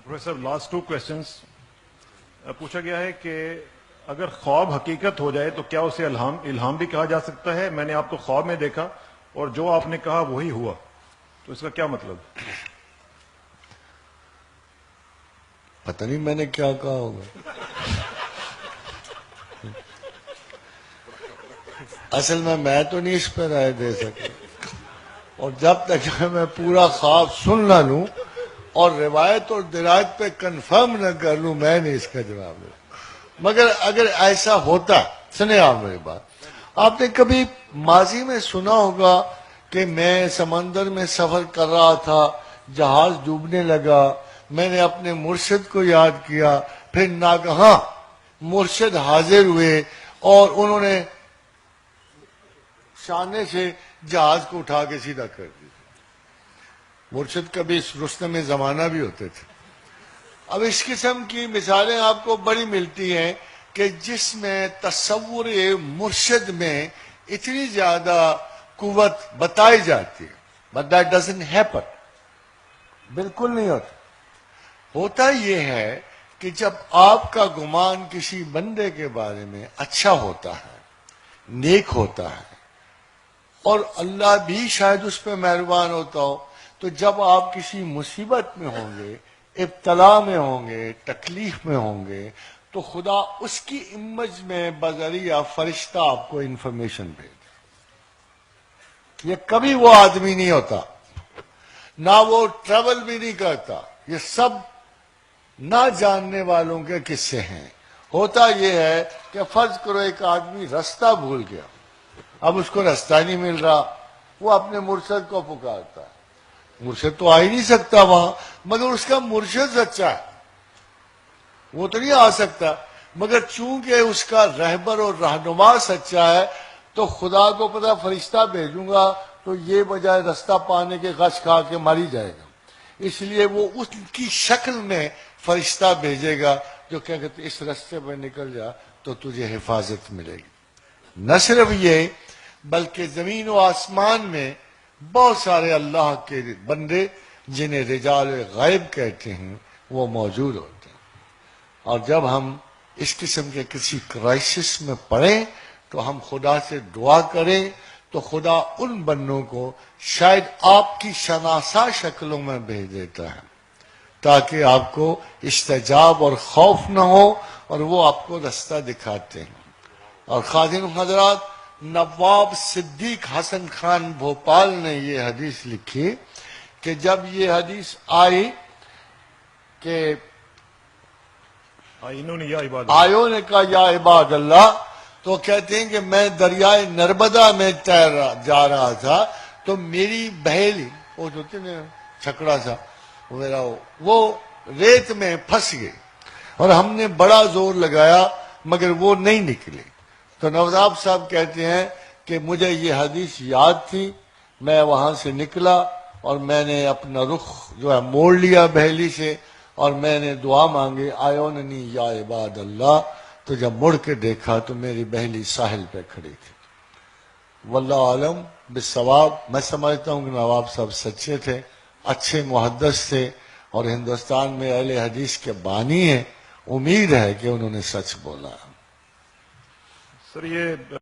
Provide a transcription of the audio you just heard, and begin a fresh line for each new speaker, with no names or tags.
Professor last 2 questions پوچھا گیا ہے کہ اگر خواب حقیقت ہو جائے تو کیا اسے الہام بھی کہا جا سکتا ہے؟ میں نے آپ کو خواب میں دیکھا اور جو آپ نے کہا وہی ہوا، تو اس کا کیا مطلب؟
پتہ نہیں میں نے کیا کہا ہوگا. اصل میں تو نہیں اس پہ رائے دے سکتا، اور جب تک میں پورا خواب سن نہ لوں اور روایت اور درایت پہ کنفرم نہ کر لوں میں نہیں اس کا جواب دوں. مگر اگر ایسا ہوتا، سنیں آپ میری بات، آپ نے کبھی ماضی میں سنا ہوگا کہ میں سمندر میں سفر کر رہا تھا، جہاز ڈوبنے لگا، میں نے اپنے مرشد کو یاد کیا، پھر ناگہاں مرشد حاضر ہوئے اور انہوں نے شانے سے جہاز کو اٹھا کے سیدھا کر دیا. مرشد کبھی رستم زمانہ بھی ہوتے تھے. اب اس قسم کی مثالیں آپ کو بڑی ملتی ہیں کہ جس میں تصور مرشد میں اتنی زیادہ قوت بتائی جاتی ہے. But that doesn't happen. بالکل نہیں ہوتا. ہوتا یہ ہے کہ جب آپ کا گمان کسی بندے کے بارے میں اچھا ہوتا ہے، نیک ہوتا ہے، اور اللہ بھی شاید اس پہ مہربان ہوتا ہو، تو جب آپ کسی مصیبت میں ہوں گے، ابتلا میں ہوں گے، تکلیف میں ہوں گے، تو خدا اس کی امیج میں بذریعہ فرشتہ آپ کو انفارمیشن بھیجے. یہ کبھی وہ آدمی نہیں ہوتا، نہ وہ ٹریول بھی نہیں کرتا. یہ سب نہ جاننے والوں کے قصے ہیں. ہوتا یہ ہے کہ فرض کرو ایک آدمی رستہ بھول گیا، اب اس کو راستہ نہیں مل رہا، وہ اپنے مرشد کو پکارتا ہے. مرشد تو آ ہی نہیں سکتا وہاں، مگر اس کا مرشد سچا ہے، وہ تو نہیں آ سکتا، مگر چونکہ اس کا رہبر اور رہنما سچا ہے تو خدا کو پتا فرشتہ بھیجوں گا تو یہ بجائے راستہ پانے کے غش کھا کے مر ہی جائے گا، اس لیے وہ اس کی شکل میں فرشتہ بھیجے گا جو کہے کہ اس راستے پہ نکل جا تو تجھے حفاظت ملے گی. نہ صرف یہ بلکہ زمین و آسمان میں بہت سارے اللہ کے بندے جنہیں رجال غیب کہتے ہیں وہ موجود ہوتے ہیں. اور جب ہم اس قسم کے کسی کرائسس میں پڑیں تو ہم خدا سے دعا کریں تو خدا ان بندوں کو شاید آپ کی شناسا شکلوں میں بھیج دیتا ہے تاکہ آپ کو استجاب اور خوف نہ ہو اور وہ آپ کو راستہ دکھاتے ہیں. اور خادم حضرات، نواب صدیق حسن خان بھوپال نے یہ حدیث لکھی کہ جب یہ حدیث آئی کہ
انہوں نے یا عباد
آیوں نے کہا یا عباد اللہ، تو کہتے ہیں کہ میں دریائے نرمدا میں تیر جا رہا تھا تو میری بہیلی، وہ جو تھے نا چھکڑا سا میرا، وہ ریت میں پھنس گئی اور ہم نے بڑا زور لگایا مگر وہ نہیں نکلی. تو نواب صاحب کہتے ہیں کہ مجھے یہ حدیث یاد تھی، میں وہاں سے نکلا اور میں نے اپنا رخ جو ہے موڑ لیا بہلی سے اور میں نے دعا مانگی آیوننی یا عباد اللہ. تو جب مڑ کے دیکھا تو میری بہلی ساحل پہ کھڑی تھی. واللہ عالم بالصواب. میں سمجھتا ہوں کہ نواب صاحب سچے تھے، اچھے محدث تھے اور ہندوستان میں اہل حدیث کے بانی ہیں. امید ہے کہ انہوں نے سچ بولا.
سر یہ